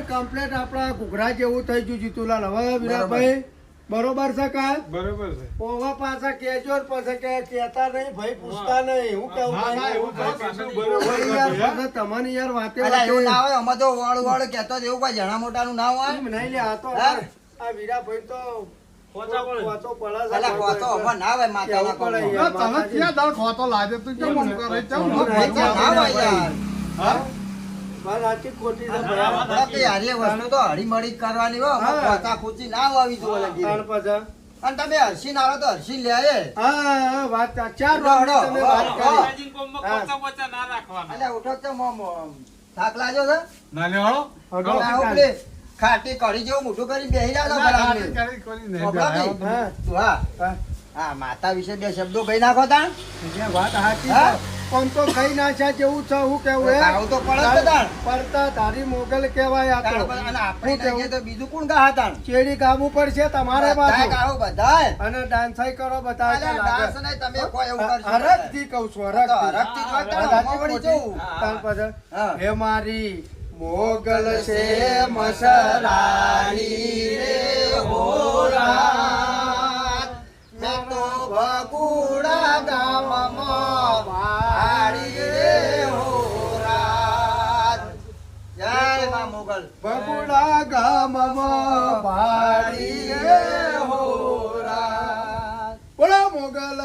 Complete આપડા ઘૂઘરા જેવું થઈ ગયું જીતુલાલ. હવે વિરાટભાઈ બરોબર છે કા? બરોબર છે. ઓવા પાછા કેજો ને પછી કે કેતા નહીં ભાઈ, પૂછતા નહીં. હું કેવું તમારી યાર વાતે એવું ના હોય. અમે તો વાળું વાળું કેતો એવું કોઈ જણા મોટાનું ના હોય નહીં લે. આ તો આ વિરાભાઈ તો હળીમળી કરવાની હોય. ખોચી ના આવી જોઈએ. અને તમે હરસી ના તો હરસી લે વાત ચાર ઉઠો થાક લાગ્યો છે. ખાટી કઢી જેવું મોટું કરી બેહી હા માતા વિશે બે શબ્દો કહી નાખો તા. વાત સાચી પણ તો કઈ નાખ્યા જેવું છે. હું કેવું તો પડે પડતા તારી મોગલ કેવાય. આપણે તો બીજું કોણ ગા હતા ચેડી ગાવું પડશે તમારે ગાઓ બધા અને ડાન્સ કરો બધા. ડાન્સ નહીં તમે કોઈ એવું કરશો. હરક થી કઉ છું. હરક હે મારી મોગલ છે મસરાણી રે હોરાત, મેં તો ભગુડા ગામમાં વાડી રે હોરાત. જય મા મોગલ. બગુડા ગામમાં ભાડી રે હોરાત. બોલો મોગલ.